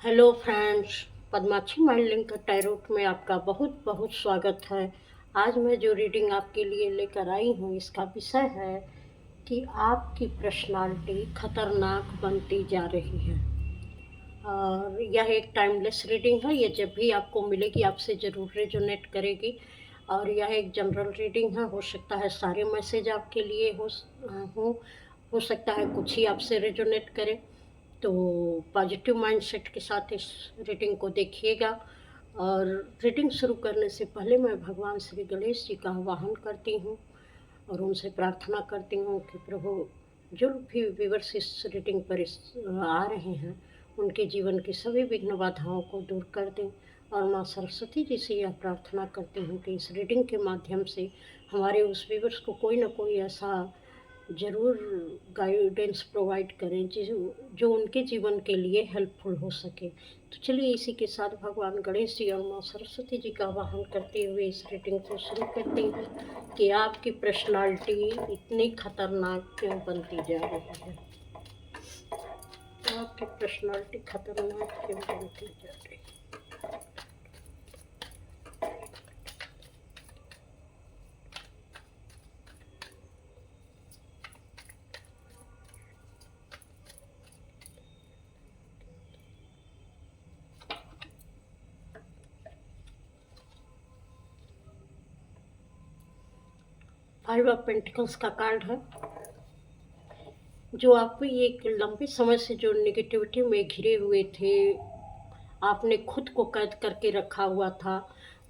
Hello friends, Padmakshi mind link tarot में आपका बहुत बहुत स्वागत है। आज मैं जो रीडिंग आपके लिए लेकर आई हूँ इसका विषय है कि आपकी पर्सनालिटी खतरनाक बनती जा रही है। और यह एक टाइमलेस रीडिंग है। ये जब भी आपको मिलेगी आपसे ज़रूर रेजोनेट करेगी। और यह एक जनरल रीडिंग है। हो सकता है सारे मैसेज आपके लिए हो सकता है कुछ ही आपसे रेजोनेट करे। तो पॉजिटिव माइंडसेट के साथ इस रीडिंग को देखिएगा। और रीडिंग शुरू करने से पहले मैं भगवान श्री गणेश जी का आवाहन करती हूँ और उनसे प्रार्थना करती हूँ कि प्रभु, जो भी व्यूअर्स इस रीडिंग पर आ रहे हैं उनके जीवन की सभी विघ्न बाधाओं को दूर कर दें। और माँ सरस्वती जी से यह प्रार्थना करती हूँ कि इस रीडिंग के माध्यम से हमारे उस व्यूअर्स को कोई ना कोई ऐसा ज़रूर गाइडेंस प्रोवाइड करें जो उनके जीवन के लिए हेल्पफुल हो सके। तो चलिए इसी के साथ भगवान गणेश जी और माँ सरस्वती जी का आवाहन करते हुए इस रीडिंग को शुरू करते हैं कि आपकी पर्सनालिटी इतनी खतरनाक क्यों बनती जा रही है। आपकी पर्सनालिटी खतरनाक क्यों बनती जा रही है। 5 ऑफ पेंटिकल्स का कार्ड है। जो आप एक लंबे समय से जो नेगेटिविटी में घिरे हुए थे, आपने खुद को कैद करके रखा हुआ था।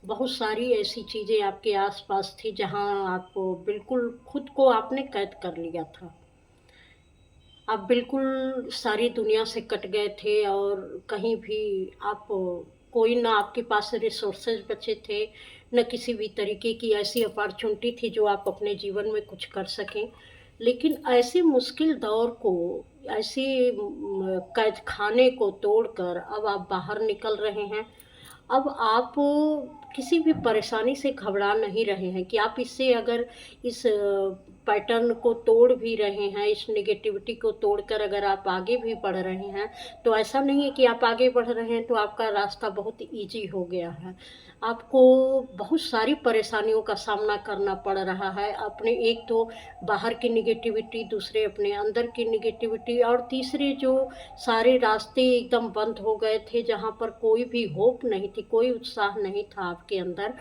बहुत सारी ऐसी चीज़ें आपके आसपास थी जहां आप बिल्कुल खुद को आपने कैद कर लिया था। आप बिल्कुल सारी दुनिया से कट गए थे और कहीं भी आप कोई ना आपके पास रिसोर्सेज बचे थे, न किसी भी तरीके की ऐसी अपॉर्चुनिटी थी जो आप अपने जीवन में कुछ कर सकें। लेकिन ऐसे मुश्किल दौर को, ऐसे कैद खाने को तोड़कर अब आप बाहर निकल रहे हैं। अब आप किसी भी परेशानी से घबरा नहीं रहे हैं कि आप इससे अगर इस पैटर्न को तोड़ भी रहे हैं, इस नेगेटिविटी को तोड़कर अगर आप आगे भी बढ़ रहे हैं, तो ऐसा नहीं है कि आप आगे बढ़ रहे हैं तो आपका रास्ता बहुत ईज़ी हो गया है। आपको बहुत सारी परेशानियों का सामना करना पड़ रहा है। अपने एक तो बाहर की नेगेटिविटी, दूसरे अपने अंदर की नेगेटिविटी और तीसरे जो सारे रास्ते एकदम बंद हो गए थे, जहाँ पर कोई भी होप नहीं थी, कोई उत्साह नहीं था आपके अंदर।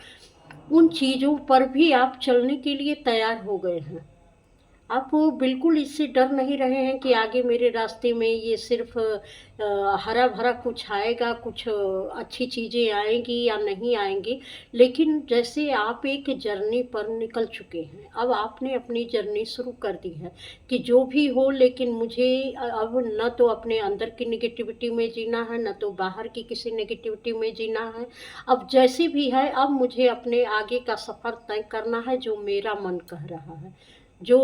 उन चीज़ों पर भी आप चलने के लिए तैयार हो गए हैं। आप बिल्कुल इससे डर नहीं रहे हैं कि आगे मेरे रास्ते में ये सिर्फ हरा भरा कुछ आएगा, कुछ अच्छी चीज़ें आएंगी या नहीं आएंगी। लेकिन जैसे आप एक जर्नी पर निकल चुके हैं, अब आपने अपनी जर्नी शुरू कर दी है कि जो भी हो, लेकिन मुझे अब न तो अपने अंदर की नेगेटिविटी में जीना है, न तो बाहर की किसी नेगेटिविटी में जीना है। अब जैसे भी है, अब मुझे अपने आगे का सफ़र तय करना है जो मेरा मन कह रहा है, जो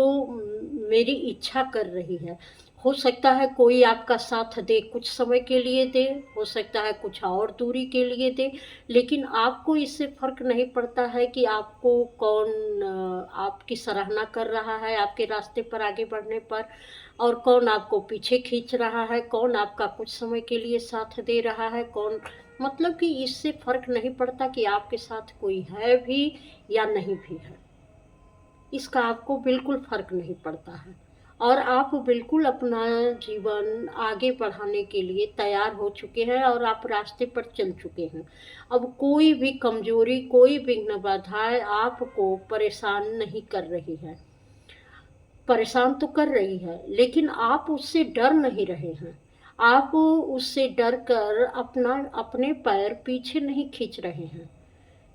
मेरी इच्छा कर रही है। हो सकता है कोई आपका साथ दे, कुछ समय के लिए दे, हो सकता है कुछ और दूरी के लिए दे, लेकिन आपको इससे फ़र्क नहीं पड़ता है कि आपको कौन आपकी सराहना कर रहा है आपके रास्ते पर आगे बढ़ने पर, और कौन आपको पीछे खींच रहा है, कौन आपका कुछ समय के लिए साथ दे रहा है, कौन, मतलब कि इससे फ़र्क नहीं पड़ता कि आपके साथ कोई है भी या नहीं भी है। इसका आपको बिल्कुल फ़र्क नहीं पड़ता है और आप बिल्कुल अपना जीवन आगे बढ़ाने के लिए तैयार हो चुके हैं और आप रास्ते पर चल चुके हैं। अब कोई भी कमज़ोरी, कोई विघ्न बाधाएँ आपको परेशान नहीं कर रही है। परेशान तो कर रही है, लेकिन आप उससे डर नहीं रहे हैं। आप उससे डर कर अपने पैर पीछे नहीं खींच रहे हैं।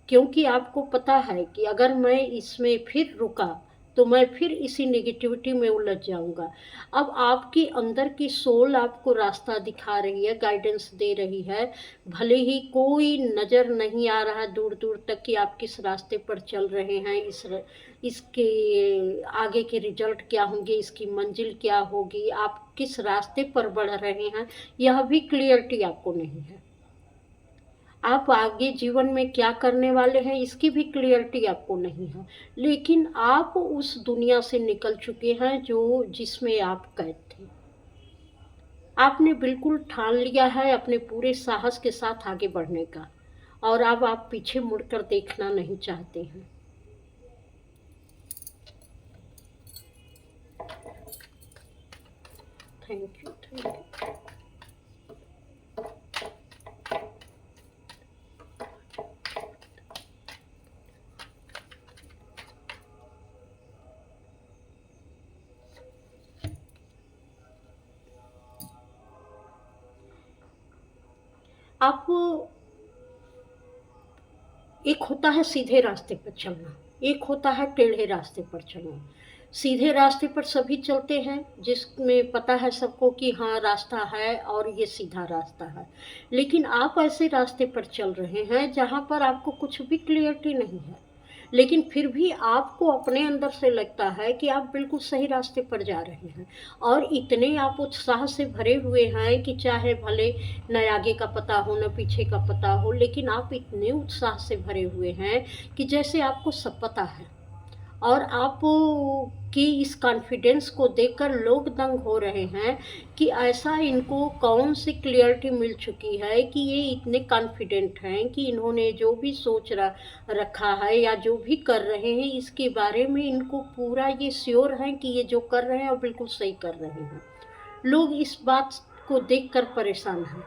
क्योंकि आपको पता है कि अगर मैं इसमें फिर रुका तो मैं फिर इसी नेगेटिविटी में उलझ जाऊंगा। अब आपकी अंदर की सोल आपको रास्ता दिखा रही है, गाइडेंस दे रही है। भले ही कोई नज़र नहीं आ रहा दूर दूर तक कि आप किस रास्ते पर चल रहे हैं, इसके आगे के रिजल्ट क्या होंगे, इसकी मंजिल क्या होगी, आप किस रास्ते पर बढ़ रहे हैं, यह भी क्लियरिटी आपको नहीं है। आप आगे जीवन में क्या करने वाले हैं इसकी भी क्लियरिटी आपको नहीं है। लेकिन आप उस दुनिया से निकल चुके हैं जो जिसमें आप कैद थे। आपने बिल्कुल ठान लिया है अपने पूरे साहस के साथ आगे बढ़ने का, और अब आप पीछे मुड़कर देखना नहीं चाहते हैं। Thank you, thank you. आप, एक होता है सीधे रास्ते पर चलना, एक होता है टेढ़े रास्ते पर चलना। सीधे रास्ते पर सभी चलते हैं, जिसमें पता है सबको कि हाँ रास्ता है और ये सीधा रास्ता है। लेकिन आप ऐसे रास्ते पर चल रहे हैं जहाँ पर आपको कुछ भी क्लियरिटी नहीं है, लेकिन फिर भी आपको अपने अंदर से लगता है कि आप बिल्कुल सही रास्ते पर जा रहे हैं। और इतने आप उत्साह से भरे हुए हैं कि चाहे भले न आगे का पता हो न पीछे का पता हो, लेकिन आप इतने उत्साह से भरे हुए हैं कि जैसे आपको सब पता है। और आप की इस कॉन्फिडेंस को देखकर लोग दंग हो रहे हैं कि ऐसा इनको कौन सी क्लियरिटी मिल चुकी है कि ये इतने कॉन्फिडेंट हैं कि इन्होंने जो भी रखा है या जो भी कर रहे हैं इसके बारे में इनको पूरा ये श्योर है कि ये जो कर रहे हैं वो बिल्कुल सही कर रहे हैं। लोग इस बात को देखकर परेशान हैं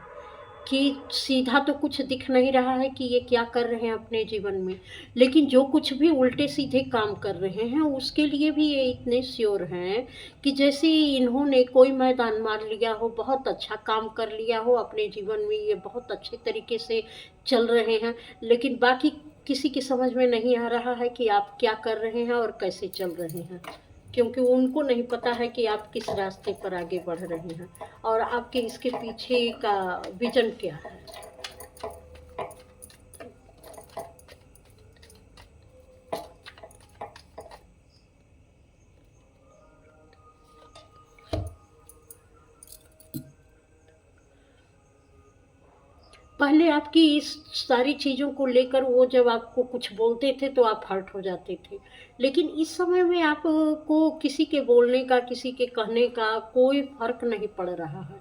कि सीधा तो कुछ दिख नहीं रहा है कि ये क्या कर रहे हैं अपने जीवन में, लेकिन जो कुछ भी उल्टे सीधे काम कर रहे हैं उसके लिए भी ये इतने श्योर हैं कि जैसे इन्होंने कोई मैदान मार लिया हो, बहुत अच्छा काम कर लिया हो अपने जीवन में, ये बहुत अच्छे तरीके से चल रहे हैं। लेकिन बाकी किसी की समझ में नहीं आ रहा है कि आप क्या कर रहे हैं और कैसे चल रहे हैं, क्योंकि उनको नहीं पता है कि आप किस रास्ते पर आगे बढ़ रहे हैं और आपके इसके पीछे का विजन क्या है। पहले आपकी इस सारी चीज़ों को लेकर वो जब आपको कुछ बोलते थे तो आप हर्ट हो जाते थे, लेकिन इस समय में आपको किसी के बोलने का, किसी के कहने का कोई फ़र्क नहीं पड़ रहा है।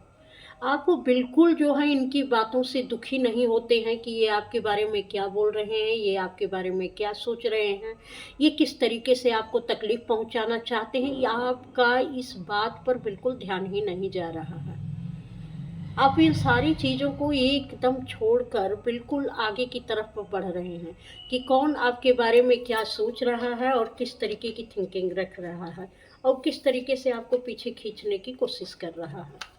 आप बिल्कुल जो है इनकी बातों से दुखी नहीं होते हैं कि ये आपके बारे में क्या बोल रहे हैं, ये आपके बारे में क्या सोच रहे हैं, ये किस तरीके से आपको तकलीफ़ पहुंचाना चाहते हैं, या आपका इस बात पर बिल्कुल ध्यान ही नहीं जा रहा है। आप इन सारी चीज़ों को एकदम छोड़कर बिल्कुल आगे की तरफ बढ़ रहे हैं कि कौन आपके बारे में क्या सोच रहा है और किस तरीके की थिंकिंग रख रहा है और किस तरीके से आपको पीछे खींचने की कोशिश कर रहा है।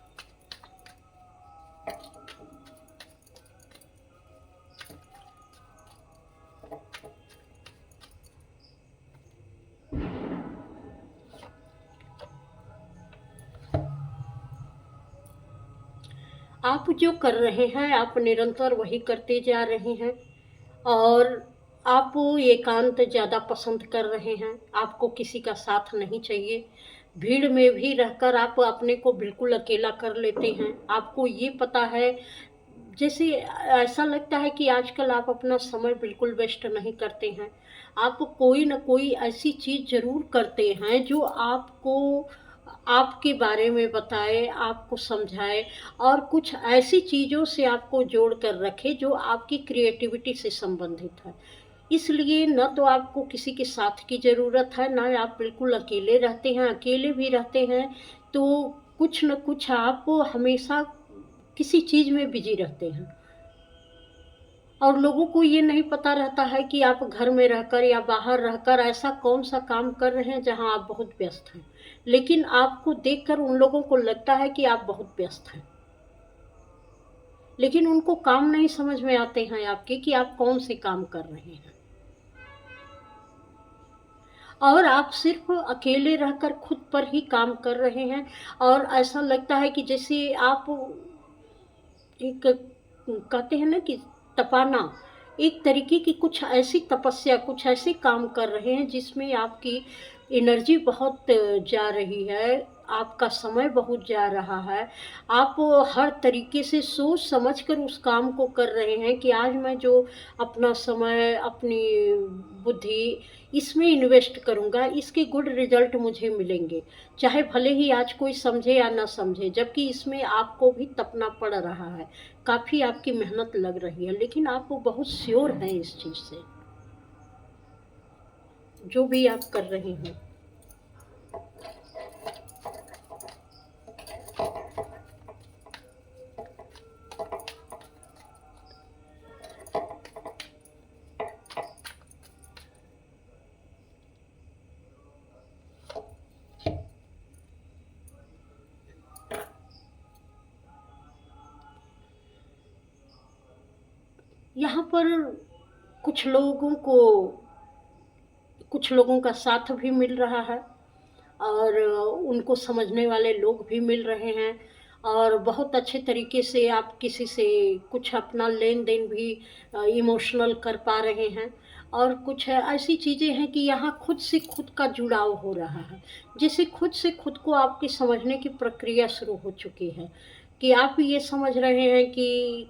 आप जो कर रहे हैं आप निरंतर वही करते जा रहे हैं, और आप एकांत ज़्यादा पसंद कर रहे हैं, आपको किसी का साथ नहीं चाहिए। भीड़ में भी रहकर आप अपने को बिल्कुल अकेला कर लेते हैं। आपको ये पता है, जैसे ऐसा लगता है कि आजकल आप अपना समय बिल्कुल वेस्ट नहीं करते हैं। आप कोई न कोई ऐसी चीज़ ज़रूर करते हैं जो आपको आपके बारे में बताए, आपको समझाए और कुछ ऐसी चीज़ों से आपको जोड़ कर रखे जो आपकी क्रिएटिविटी से संबंधित है। इसलिए न तो आपको किसी के साथ की ज़रूरत है, ना आप बिल्कुल अकेले रहते हैं। अकेले भी रहते हैं तो कुछ न कुछ आप हमेशा किसी चीज़ में बिज़ी रहते हैं, और लोगों को ये नहीं पता रहता है कि आप घर में रहकर या बाहर रहकर ऐसा कौन-सा काम कर रहे हैं जहाँ आप बहुत व्यस्त हैं। लेकिन आपको देखकर उन लोगों को लगता है कि आप बहुत व्यस्त हैं। लेकिन उनको काम नहीं समझ में आते हैं आपके कि आप कौन से काम कर रहे हैं। और आप सिर्फ़ अकेले रहकर खुद पर ही काम कर रहे हैं, और ऐसा लगता है कि जैसे आप एक कहते हैं ना कि तपाना, एक तरीके की कुछ ऐसी तपस्या, कुछ ऐसे काम कर रहे हैं जिसमें आपकी एनर्जी बहुत जा रही है। आपका समय बहुत जा रहा है। आप हर तरीके से सोच समझ कर उस काम को कर रहे हैं कि आज मैं जो अपना समय, अपनी बुद्धि इसमें इन्वेस्ट करूँगा, इसके गुड रिज़ल्ट मुझे मिलेंगे। चाहे भले ही आज कोई समझे या ना समझे, जबकि इसमें आपको भी तपना पड़ रहा है। काफ़ी आपकी मेहनत लग रही है, लेकिन आप बहुत श्योर हैं इस चीज़ से, जो भी आप कर रहे हैं। यहाँ पर कुछ लोगों को कुछ लोगों का साथ भी मिल रहा है और उनको समझने वाले लोग भी मिल रहे हैं और बहुत अच्छे तरीके से आप किसी से कुछ अपना लेन देन भी इमोशनल कर पा रहे हैं। और कुछ ऐसी चीज़ें हैं कि यहाँ खुद से खुद का जुड़ाव हो रहा है, जैसे खुद से खुद को आपकी समझने की प्रक्रिया शुरू हो चुकी है कि आप ये समझ रहे हैं कि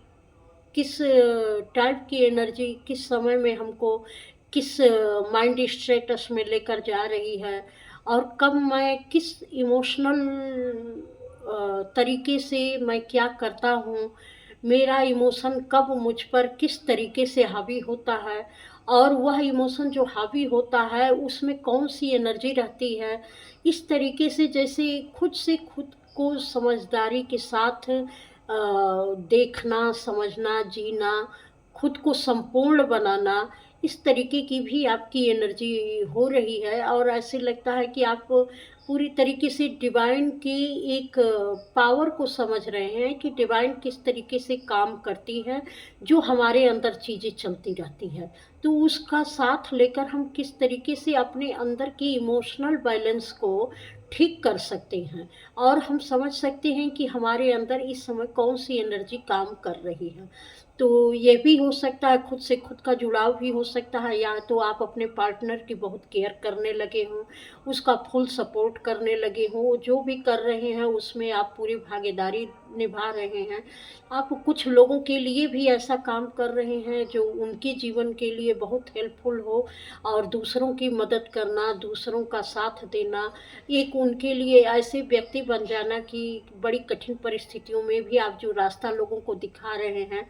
किस टाइप की एनर्जी किस समय में हमको किस माइंड स्टेटस में लेकर जा रही है और कब मैं किस इमोशनल तरीके से मैं क्या करता हूँ, मेरा इमोशन कब मुझ पर किस तरीके से हावी होता है और वह इमोशन जो हावी होता है उसमें कौन सी एनर्जी रहती है। इस तरीके से खुद को समझदारी के साथ देखना, समझना, जीना, खुद को संपूर्ण बनाना, इस तरीके की भी आपकी एनर्जी हो रही है और ऐसे लगता है कि आप पूरी तरीके से डिवाइन की एक पावर को समझ रहे हैं कि डिवाइन किस तरीके से काम करती है, जो हमारे अंदर चीज़ें चलती रहती है। तो उसका साथ लेकर हम किस तरीके से अपने अंदर की इमोशनल बैलेंस को ठीक कर सकते हैं और हम समझ सकते हैं कि हमारे अंदर इस समय कौन-सी एनर्जी काम कर रही है। तो ये भी हो सकता है, खुद से खुद का जुड़ाव भी हो सकता है, या तो आप अपने पार्टनर की बहुत केयर करने लगे हों, उसका फुल सपोर्ट करने लगे हों, जो भी कर रहे हैं उसमें आप पूरी भागीदारी निभा रहे हैं। आप कुछ लोगों के लिए भी ऐसा काम कर रहे हैं जो उनके जीवन के लिए बहुत हेल्पफुल हो और दूसरों की मदद करना, दूसरों का साथ देना, एक उनके लिए ऐसे व्यक्ति बन जाना कि बड़ी कठिन परिस्थितियों में भी आप जो रास्ता लोगों को दिखा रहे हैं,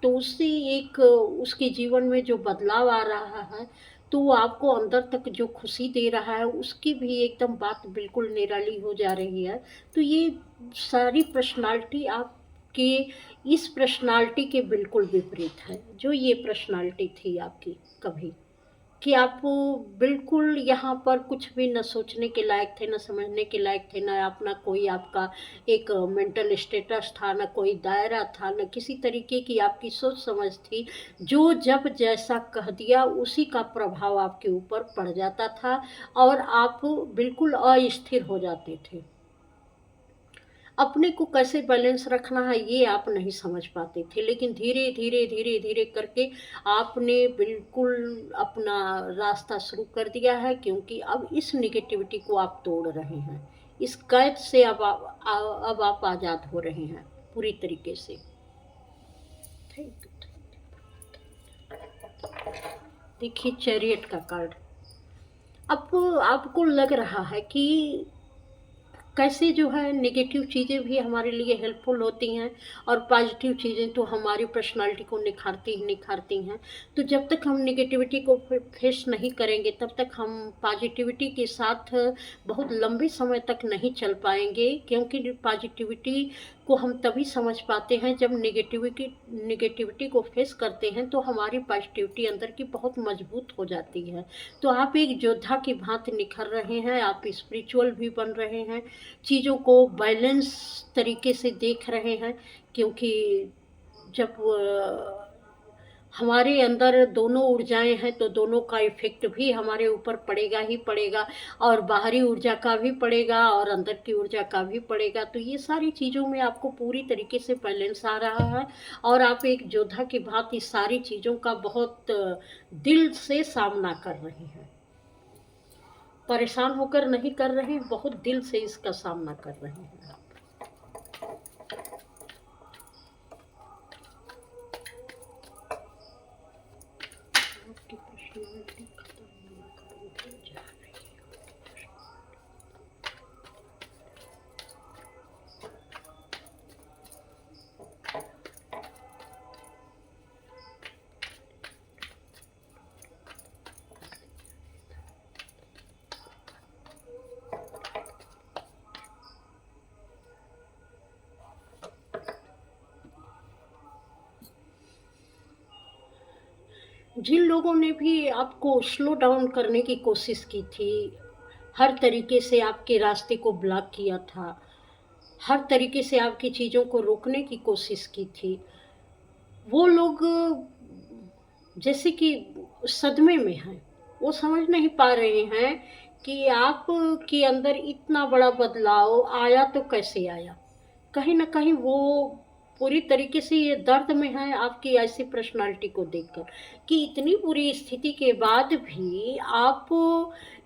तो उससे एक उसके जीवन में जो बदलाव आ रहा है, तो वो आपको अंदर तक जो खुशी दे रहा है, उसकी भी एकदम बात बिल्कुल निराली हो जा रही है। तो ये सारी पर्सनैलिटी आपके इस पर्सनैलिटी के बिल्कुल विपरीत है, जो ये पर्सनैलिटी थी आपकी कभी। कि आप बिल्कुल यहाँ पर कुछ भी ना सोचने के लायक थे, ना समझने के लायक थे, ना अपना कोई आपका एक मेंटल स्टेटस था, ना कोई दायरा था, ना किसी तरीके की आपकी सोच समझ थी। जो जब जैसा कह दिया उसी का प्रभाव आपके ऊपर पड़ जाता था और आप बिल्कुल अस्थिर हो जाते थे। अपने को कैसे बैलेंस रखना है ये आप नहीं समझ पाते थे, लेकिन धीरे-धीरे करके आपने बिल्कुल अपना रास्ता शुरू कर दिया है, क्योंकि अब इस नेगेटिविटी को आप तोड़ रहे हैं। इस कैद से अब आप आज़ाद हो रहे हैं पूरी तरीके से। Thank you. देखिए चैरियट का कार्ड। अब आपको लग रहा है कि कैसे जो है नेगेटिव चीज़ें भी हमारे लिए हेल्पफुल होती हैं और पॉजिटिव चीज़ें तो हमारी पर्सनालिटी को निखारती ही निखारती हैं। तो जब तक हम नेगेटिविटी को फेस नहीं करेंगे, तब तक हम पॉजिटिविटी के साथ बहुत लंबे समय तक नहीं चल पाएंगे, क्योंकि पॉजिटिविटी को हम तभी समझ पाते हैं जब नेगेटिविटी को फेस करते हैं, तो हमारी पॉजिटिविटी अंदर की बहुत मजबूत हो जाती है। तो आप एक योद्धा की भांति निखर रहे हैं, आप स्पिरिचुअल भी बन रहे हैं, चीज़ों को बैलेंस तरीके से देख रहे हैं, क्योंकि जब हमारे अंदर दोनों ऊर्जाएँ हैं, तो दोनों का इफ़ेक्ट भी हमारे ऊपर पड़ेगा ही पड़ेगा और बाहरी ऊर्जा का भी पड़ेगा और अंदर की ऊर्जा का भी पड़ेगा। तो ये सारी चीज़ों में आपको पूरी तरीके से बैलेंस आ रहा है और आप एक योद्धा की भांति सारी चीज़ों का बहुत दिल से सामना कर रहे हैं। परेशान होकर नहीं कर रहे, बहुत दिल से इसका सामना कर रहे हैं आप। आपकी पर्सनालिटी खतरनाक होती जा रही है। जिन लोगों ने भी आपको स्लो डाउन करने की कोशिश की थी, हर तरीके से आपके रास्ते को ब्लॉक किया था, हर तरीके से आपकी चीज़ों को रोकने की कोशिश की थी, वो लोग जैसे कि सदमे में हैं। वो समझ नहीं पा रहे हैं कि आप के अंदर इतना बड़ा बदलाव आया तो कैसे आया। कहीं न कहीं वो पूरी तरीके से ये दर्द में हैं आपकी ऐसी पर्सनैलिटी को देखकर, कि इतनी बुरी स्थिति के बाद भी आप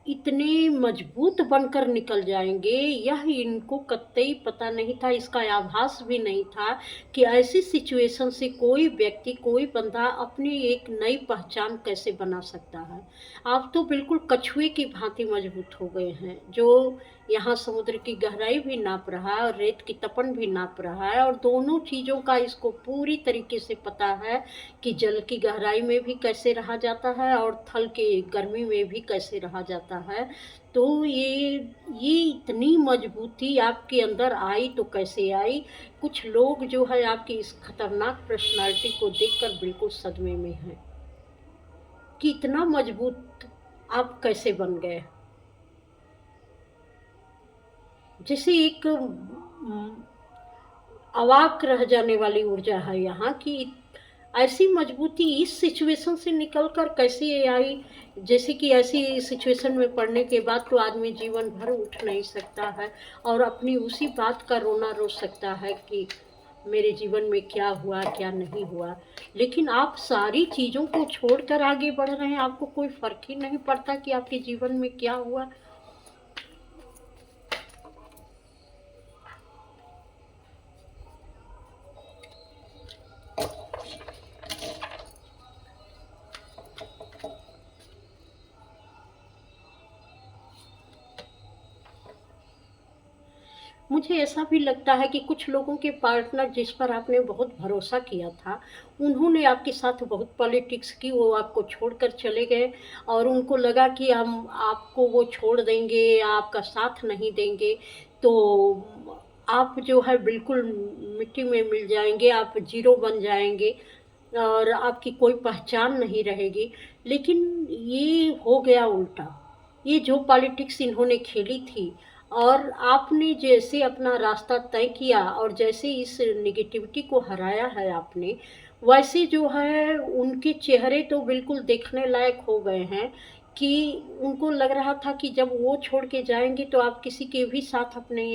इतने मजबूत बनकर निकल जाएँगे, यह इनको कतई पता नहीं था, इसका आभास भी नहीं था कि ऐसी सिचुएशन से कोई व्यक्ति, कोई बंदा अपनी एक नई पहचान कैसे बना सकता है। आप तो बिल्कुल कछुए की भाँति मजबूत हो गए हैं, जो यहाँ समुद्र की गहराई भी नाप रहा है और रेत की तपन भी नाप रहा है, और दोनों चीज़ों का इसको पूरी तरीके से पता है कि जल की गहराई में भी कैसे रहा जाता है और थल के गर्मी में भी कैसे रहा जाता है। तो ये इतनी मजबूती आपके अंदर आई तो कैसे आई? कुछ लोग जो है आपकी इस खतरनाक पर्सनैलिटी को देखकर बिल्कुल सदमे में हैं कि इतना मजबूत आप कैसे बन गए? जैसे एक अवाक रह जाने वाली ऊर्जा है यहाँ कि ऐसी मजबूती इस सिचुएशन से निकल कर कैसे आई? जैसे कि ऐसी सिचुएशन में पड़ने के बाद तो आदमी जीवन भर उठ नहीं सकता है और अपनी उसी बात का रोना रो सकता है कि मेरे जीवन में क्या हुआ, क्या नहीं हुआ। लेकिन आप सारी चीज़ों को छोड़कर आगे बढ़ रहे हैं, आपको कोई फ़र्क ही नहीं पड़ता कि आपके जीवन में क्या हुआ। मुझे ऐसा भी लगता है कि कुछ लोगों के पार्टनर जिस पर आपने बहुत भरोसा किया था, उन्होंने आपके साथ बहुत पॉलिटिक्स की, वो आपको छोड़कर चले गए और उनको लगा कि हम आपको वो छोड़ देंगे, आपका साथ नहीं देंगे, तो आप जो है बिल्कुल मिट्टी में मिल जाएँगे, आप ज़ीरो बन जाएँगे और आपकी कोई पहचान नहीं रहेगी। लेकिन ये हो गया उल्टा। ये जो पॉलिटिक्स इन्होंने खेली थी और आपने जैसे अपना रास्ता तय किया और जैसे इस नेगेटिविटी को हराया है आपने, वैसे जो है उनके चेहरे तो बिल्कुल देखने लायक हो गए हैं कि उनको लग रहा था कि जब वो छोड़ के जाएँगे तो आप किसी के भी साथ अपने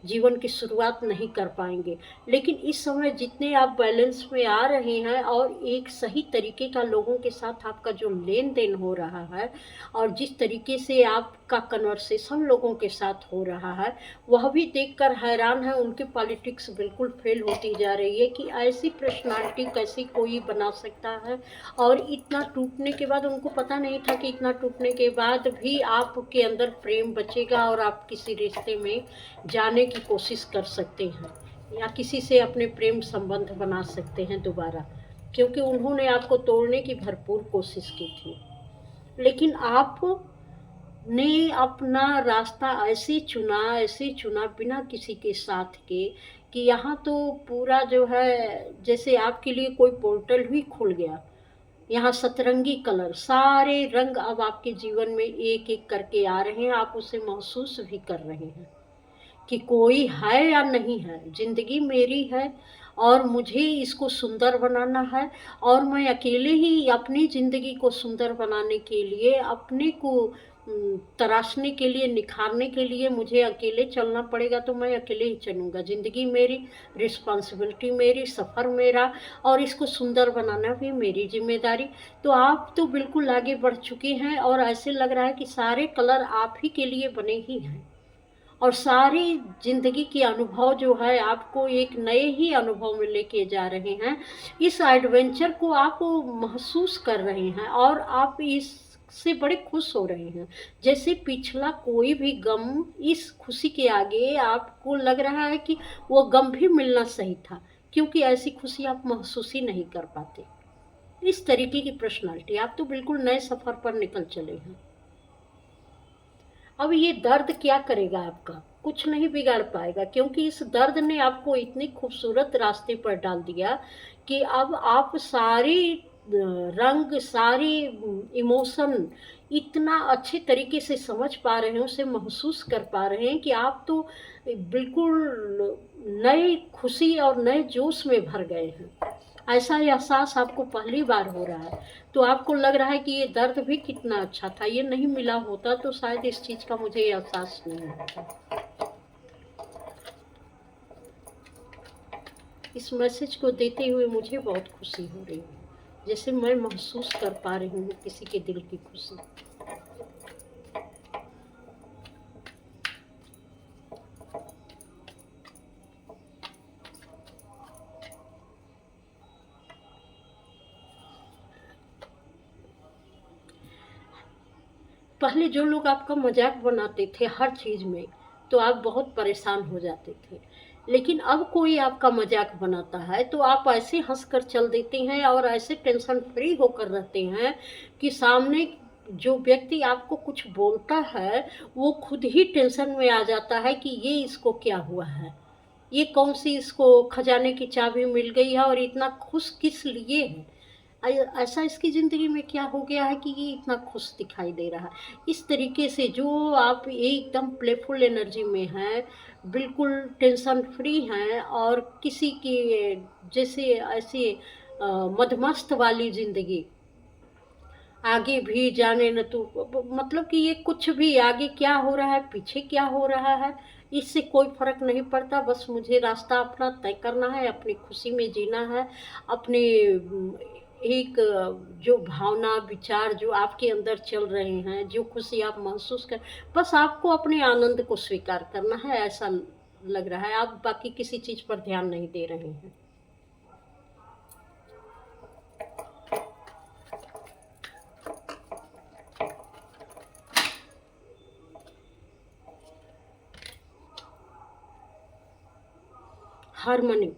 जीवन की शुरुआत नहीं कर पाएँगे। लेकिन इस समय जितने आप बैलेंस में आ रहे हैं और एक सही तरीके का लोगों के साथ आपका जो लेन-देन हो रहा है और जिस तरीके से आपका कन्वर्सेशन लोगों के साथ हो रहा है, वह भी देखकर हैरान है, उनकी पॉलिटिक्स बिल्कुल फेल होती जा रही है कि ऐसी पर्सनैलिटी कैसे कोई बना सकता है। और इतना टूटने के बाद उनको पता नहीं था कि इतना टूटने के बाद भी आपके अंदर प्रेम बचेगा और आप किसी रिश्ते में जाने की कोशिश कर सकते हैं या किसी से अपने प्रेम संबंध बना सकते हैं दोबारा, क्योंकि उन्होंने आपको तोड़ने की भरपूर कोशिश की थी। लेकिन आपने अपना रास्ता ऐसे चुना बिना किसी के साथ के कि यहाँ तो पूरा जो है जैसे आपके लिए कोई पोर्टल ही खुल गया। यहाँ सतरंगी कलर, सारे रंग अब आपके जीवन में एक-एक करके आ रहे हैं, आप उसे महसूस भी कर रहे हैं। कि कोई है या नहीं है, ज़िंदगी मेरी है और मुझे इसको सुंदर बनाना है और मैं अकेले ही अपनी ज़िंदगी को सुंदर बनाने के लिए अपने को तराशने के लिए, निखारने के लिए मुझे अकेले चलना पड़ेगा तो मैं अकेले ही चलूँगा। ज़िंदगी मेरी, रिस्पॉन्सिबिलिटी मेरी, सफ़र मेरा और इसको सुंदर बनाना भी मेरी ज़िम्मेदारी। तो आप तो बिल्कुल आगे बढ़ चुके हैं और ऐसे लग रहा है कि सारे कलर आप ही के लिए बने ही हैं। और सारी ज़िंदगी के अनुभव जो है आपको एक नए ही अनुभव में लेके जा रहे हैं। इस एडवेंचर को आप महसूस कर रहे हैं और आप इससे बड़े खुश हो रहे हैं। जैसे पिछला कोई भी गम इस खुशी के आगे आपको लग रहा है कि वो गम भी मिलना सही था, क्योंकि ऐसी खुशी आप महसूस ही नहीं कर पाते। इस तरीके की पर्सनैलिटी, आप तो बिल्कुल नए सफ़र पर निकल चले हैं। अब ये दर्द क्या करेगा आपका? कुछ नहीं बिगाड़ पाएगा, क्योंकि इस दर्द ने आपको इतनी खूबसूरत रास्ते पर डाल दिया कि अब आप सारी रंग, सारी इमोशन इतना अच्छे तरीके से समझ पा रहे हैं, उसे महसूस कर पा रहे हैं कि आप तो बिल्कुल नई खुशी और नए जोश में भर गए हैं। ऐसा एहसास आपको पहली बार हो रहा है, तो आपको लग रहा है कि ये दर्द भी कितना अच्छा था, ये नहीं मिला होता तो शायद इस चीज़ का मुझे एहसास नहीं होता। इस मैसेज को देते हुए मुझे बहुत खुशी हो रही है, जैसे मैं महसूस कर पा रही हूँ किसी के दिल की खुशी। पहले जो लोग आपका मजाक बनाते थे हर चीज़ में, तो आप बहुत परेशान हो जाते थे। लेकिन अब कोई आपका मजाक बनाता है तो आप ऐसे हंस कर चल देते हैं और ऐसे टेंशन फ्री होकर रहते हैं कि सामने जो व्यक्ति आपको कुछ बोलता है वो खुद ही टेंशन में आ जाता है कि ये इसको क्या हुआ है, ये कौन सी इसको खजाने की चाबी मिल गई है और इतना खुश किस लिए है। ऐसा इसकी ज़िंदगी में क्या हो गया है कि ये इतना खुश दिखाई दे रहा है। इस तरीके से जो आप एकदम प्लेफुल एनर्जी में हैं, बिल्कुल टेंशन फ्री हैं और किसी की जैसे ऐसे मदमस्त वाली ज़िंदगी, आगे भी जाने न तो मतलब कि ये कुछ भी आगे क्या हो रहा है, पीछे क्या हो रहा है, इससे कोई फ़र्क नहीं पड़ता। बस मुझे रास्ता अपना तय करना है, अपनी खुशी में जीना है, अपने एक जो भावना, विचार जो आपके अंदर चल रहे हैं, जो खुशी आप महसूस कर, बस आपको अपने आनंद को स्वीकार करना है, ऐसा लग रहा है। आप बाकी किसी चीज़ पर ध्यान नहीं दे रहे हैं। हार्मनी,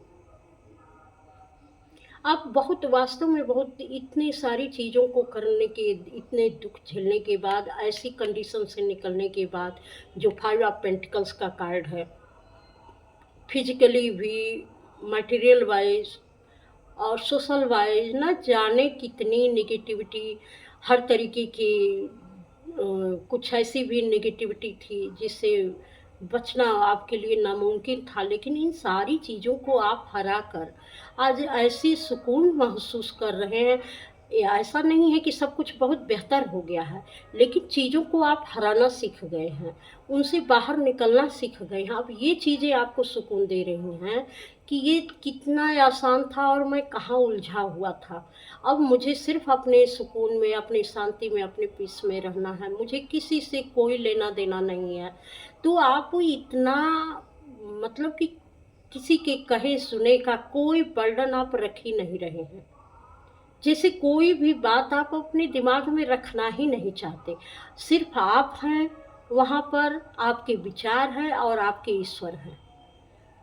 आप बहुत वास्तव में बहुत इतनी सारी चीज़ों को करने के, इतने दुख झेलने के बाद, ऐसी कंडीशन से निकलने के बाद, जो 5 ऑफ पेंटिकल्स का कार्ड है, फिजिकली भी, मटेरियल वाइज और सोशल वाइज, ना जाने कितनी नेगेटिविटी, हर तरीके की कुछ ऐसी भी नेगेटिविटी थी जिससे बचना आपके लिए नामुमकिन था, लेकिन इन सारी चीज़ों को आप हरा कर आज ऐसी सुकून महसूस कर रहे हैं। ऐसा नहीं है कि सब कुछ बहुत बेहतर हो गया है, लेकिन चीज़ों को आप हराना सीख गए हैं, उनसे बाहर निकलना सीख गए हैं। अब ये चीज़ें आपको सुकून दे रही हैं कि ये कितना आसान था और मैं कहाँ उलझा हुआ था। अब मुझे सिर्फ़ अपने सुकून में, अपनी शांति में, अपने पीस में रहना है, मुझे किसी से कोई लेना-देना नहीं है। तो आप इतना मतलब कि किसी के कहे सुने का कोई बर्डन आप रख ही नहीं रहे हैं। जैसे कोई भी बात आप अपने दिमाग में रखना ही नहीं चाहते। सिर्फ़ आप हैं, वहाँ पर आपके विचार हैं और आपके ईश्वर हैं।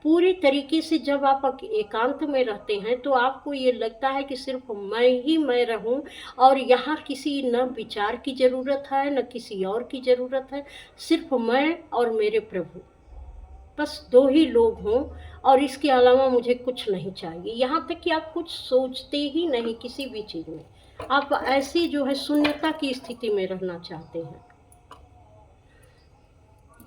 पूरी तरीके से जब आप एकांत में रहते हैं तो आपको ये लगता है कि सिर्फ मैं ही मैं रहूं और यहाँ किसी न विचार की ज़रूरत है, न किसी और की ज़रूरत है, सिर्फ मैं और मेरे प्रभु, बस दो ही लोग हों और इसके अलावा मुझे कुछ नहीं चाहिए। यहाँ तक कि आप कुछ सोचते ही नहीं किसी भी चीज़ में, आप ऐसी जो है शून्यता की स्थिति में रहना चाहते हैं।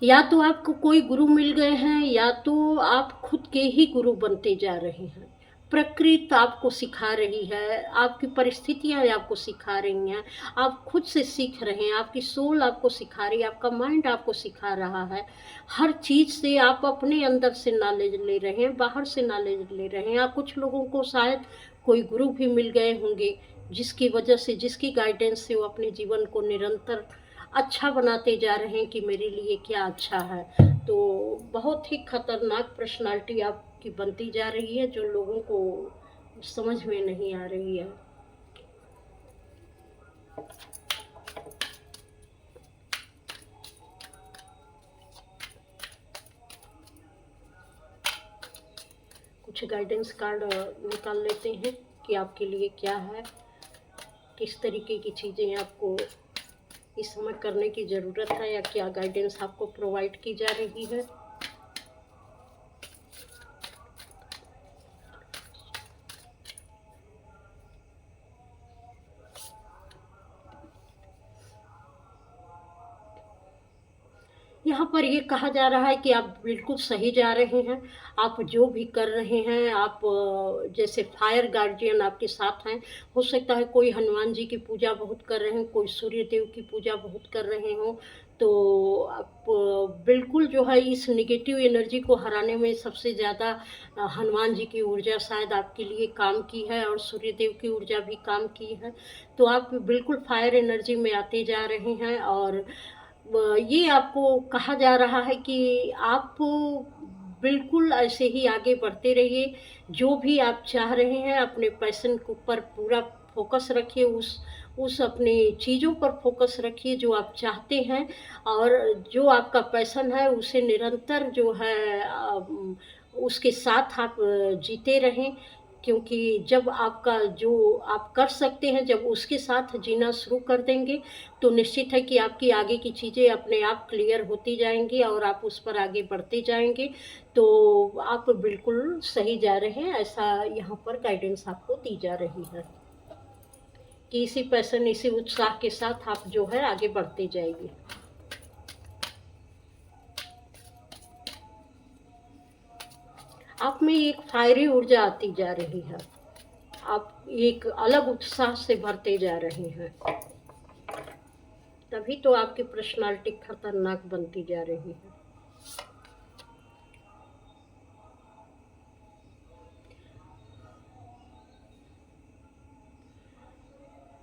या तो आपको कोई गुरु मिल गए हैं या तो आप खुद के ही गुरु बनते जा रहे हैं। प्रकृति आपको सिखा रही है, आपकी परिस्थितियाँ आपको सिखा रही हैं, आप खुद से सीख रहे हैं, आपकी सोल आपको सिखा रही है, आपका माइंड आपको सिखा रहा है। हर चीज़ से आप अपने अंदर से नॉलेज ले रहे हैं, बाहर से नॉलेज ले रहे हैं। या कुछ लोगों को शायद कोई गुरु भी मिल गए होंगे, जिसकी वजह से, जिसकी गाइडेंस से वो अपने जीवन को निरंतर अच्छा बनाते जा रहे हैं कि मेरे लिए क्या अच्छा है। तो बहुत ही खतरनाक पर्सनालिटी आपकी बनती जा रही है, जो लोगों को समझ में नहीं आ रही है। कुछ गाइडेंस कार्ड निकाल लेते हैं कि आपके लिए क्या है, किस तरीके की चीज़ें आपको इस समय करने की ज़रूरत है, या क्या गाइडेंस आपको प्रोवाइड की जा रही है। यहाँ पर ये कहा जा रहा है कि आप बिल्कुल सही जा रहे हैं। आप जो भी कर रहे हैं, आप जैसे फायर गार्जियन आपके साथ हैं। हो सकता है कोई हनुमान जी की पूजा बहुत कर रहे हों, कोई सूर्य देव की पूजा बहुत कर रहे हों। तो आप बिल्कुल जो है इस नेगेटिव एनर्जी को हराने में सबसे ज़्यादा हनुमान जी की ऊर्जा शायद आपके लिए काम की है, और सूर्य देव की ऊर्जा भी काम की है। तो आप बिल्कुल फायर एनर्जी में आते जा रहे हैं, और ये आपको कहा जा रहा है कि आप बिल्कुल ऐसे ही आगे बढ़ते रहिए। जो भी आप चाह रहे हैं, अपने पैशन के ऊपर पूरा फ़ोकस रखिए, उस अपनी चीज़ों पर फ़ोकस रखिए जो आप चाहते हैं, और जो आपका पैशन है उसे निरंतर जो है उसके साथ आप जीते रहें। क्योंकि जब आपका जो आप कर सकते हैं, जब उसके साथ जीना शुरू कर देंगे, तो निश्चित है कि आपकी आगे की चीज़ें अपने आप क्लियर होती जाएँगी, और आप उस पर आगे बढ़ते जाएँगे। तो आप बिल्कुल सही जा रहे हैं, ऐसा यहाँ पर गाइडेंस आपको दी जा रही है कि इसी पैशन, इसी उत्साह के साथ आप जो है आगे बढ़ते जाइए। आप में एक फायरी ऊर्जा आती जा रही है। आप एक अलग उत्साह से भरते जा रहे हैं। तभी तो आपकी पर्सनालिटी खतरनाक बनती जा रही है।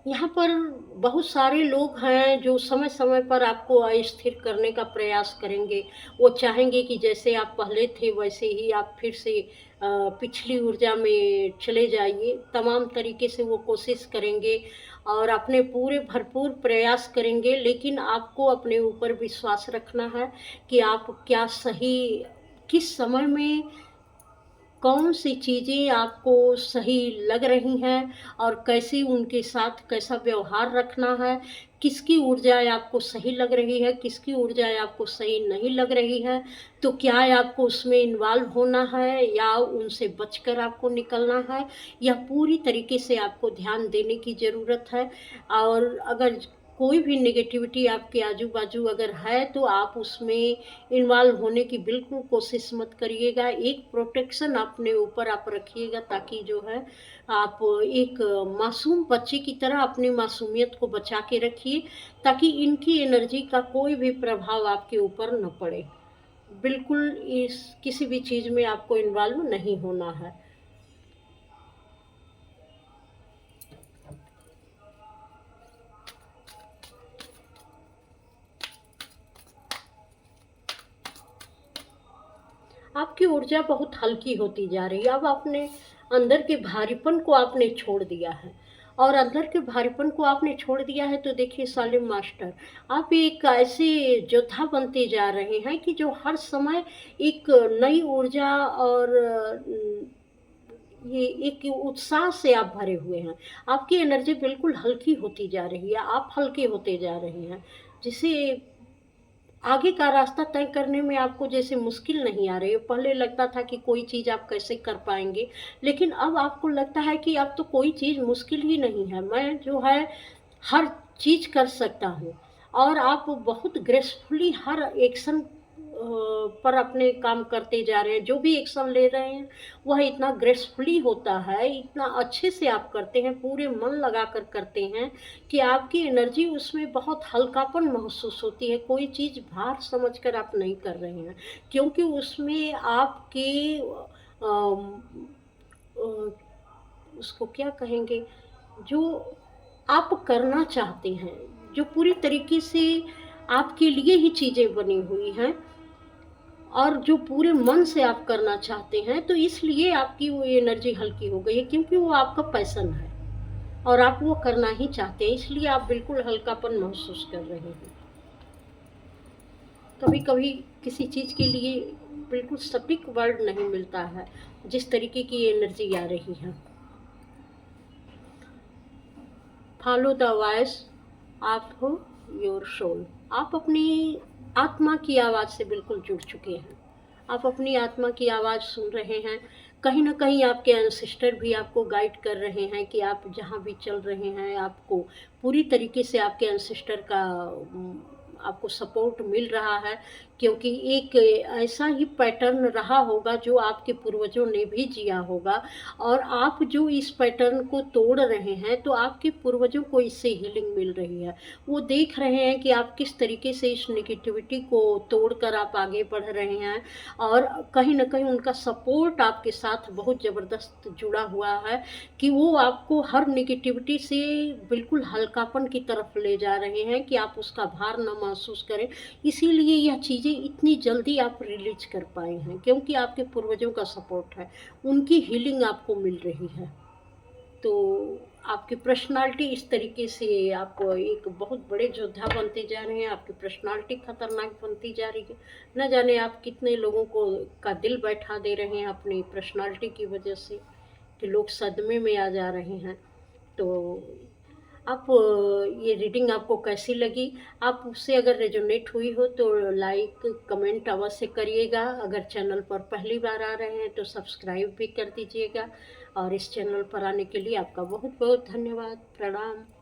यहाँ पर बहुत सारे लोग हैं जो समय-समय पर आपको अस्थिर करने का प्रयास करेंगे। वो चाहेंगे कि जैसे आप पहले थे वैसे ही आप फिर से पिछली ऊर्जा में चले जाइए। तमाम तरीके से वो कोशिश करेंगे और अपने पूरे भरपूर प्रयास करेंगे, लेकिन आपको अपने ऊपर विश्वास रखना है कि आप क्या सही, किस समय में कौन-सी चीज़ें आपको सही लग रही हैं, और कैसे उनके साथ कैसा व्यवहार रखना है, किसकी ऊर्जाएँ आपको सही लग रही है, किसकी ऊर्जाएँ आपको सही नहीं लग रही है। तो क्या आपको उसमें इन्वॉल्व होना है या उनसे बचकर आपको निकलना है, यह पूरी तरीके से आपको ध्यान देने की ज़रूरत है। और अगर कोई भी नेगेटिविटी आपके आजू-बाजू अगर है, तो आप उसमें इन्वॉल्व होने की बिल्कुल कोशिश मत करिएगा। एक प्रोटेक्शन अपने ऊपर आप रखिएगा, ताकि जो है आप एक मासूम बच्चे की तरह अपनी मासूमियत को बचा के रखिए, ताकि इनकी एनर्जी का कोई भी प्रभाव आपके ऊपर न पड़े। बिल्कुल इस किसी भी चीज़ में आपको इन्वॉल्व नहीं होना है। आपकी ऊर्जा बहुत हल्की होती जा रही है। अब आपने अंदर के भारीपन को आपने छोड़ दिया है, और अंदर के भारीपन को आपने छोड़ दिया है, तो देखिए सालिम मास्टर, आप एक ऐसे योद्धा बनते जा रहे हैं कि जो हर समय एक नई ऊर्जा और ये एक उत्साह से आप भरे हुए हैं। आपकी एनर्जी बिल्कुल हल्की होती जा रही है, आप हल्के होते जा रहे हैं, जिससे आगे का रास्ता तय करने में आपको जैसे मुश्किल नहीं आ रही है। पहले लगता था कि कोई चीज़ आप कैसे कर पाएँगे, लेकिन अब आपको लगता है कि अब तो कोई चीज़ मुश्किल ही नहीं है। मैं जो है हर चीज़ कर सकता हूँ, और आप बहुत ग्रेसफुली हर एक्शन पर अपने काम करते जा रहे हैं, जो भी एक्शन ले रहे हैं, वह इतना ग्रेसफुली होता है, इतना अच्छे से आप करते हैं, पूरे मन लगाकर करते हैं कि आपकी एनर्जी उसमें बहुत हल्कापन महसूस होती है। कोई चीज़ भार समझकर आप नहीं कर रहे हैं, क्योंकि उसमें आपके अम, अ, उसको क्या कहेंगे, जो आप करना चाहते हैं, जो पूरी तरीके से आपके लिए ही चीज़ें बनी हुई हैं और जो पूरे मन से आप करना चाहते हैं, तो इसलिए आपकी वो एनर्जी हल्की हो गई है, क्योंकि वो आपका पैशन है और आप वो करना ही चाहते हैं, इसलिए आप बिल्कुल हल्कापन महसूस कर रहे हैं। कभी-कभी किसी चीज़ के लिए बिल्कुल सटीक वर्ड नहीं मिलता है, जिस तरीके की एनर्जी आ रही है। Follow the voice of your soul. आप अपनी आत्मा की आवाज़ से बिल्कुल जुड़ चुके हैं। आप अपनी आत्मा की आवाज़ सुन रहे हैं। कहीं न कहीं आपके एंसेस्टर भी आपको गाइड कर रहे हैं कि आप जहाँ भी चल रहे हैं, आपको पूरी तरीके से आपके एंसेस्टर का आपको सपोर्ट मिल रहा है, क्योंकि एक ऐसा ही पैटर्न रहा होगा जो आपके पूर्वजों ने भी जिया होगा और आप जो इस पैटर्न को तोड़ रहे हैं, तो आपके पूर्वजों को इससे हीलिंग मिल रही है। वो देख रहे हैं कि आप किस तरीके से इस नेगेटिविटी को तोड़कर आप आगे बढ़ रहे हैं और कहीं न कहीं उनका सपोर्ट आपके साथ बहुत ज़बरदस्त जुड़ा हुआ है कि वो आपको हर नेगेटिविटी से बिल्कुल हल्कापन की तरफ ले जा रहे हैं कि आप उसका भार ना महसूस करें। इसीलिए यह चीज़ें इतनी जल्दी आप रिलीज़ कर पाए हैं, क्योंकि आपके पूर्वजों का सपोर्ट है, उनकी हीलिंग आपको मिल रही है। तो आपकी पर्सनैलिटी इस तरीके से आप एक बहुत बड़े योद्धा बनते जा रहे हैं, आपकी पर्सनैलिटी खतरनाक बनती जा रही है। न जाने आप कितने लोगों को का दिल बैठा दे रहे हैं अपनी पर्सनैलिटी की वजह से, कि लोग सदमे में आ जा रहे हैं। तो आप ये रीडिंग आपको कैसी लगी? आप उससे अगर रेज़ोनेट हुई हो तो लाइक, कमेंट अवश्य करिएगा। अगर चैनल पर पहली बार आ रहे हैं तो सब्सक्राइब भी कर दीजिएगा और इस चैनल पर आने के लिए आपका बहुत-बहुत धन्यवाद। प्रणाम।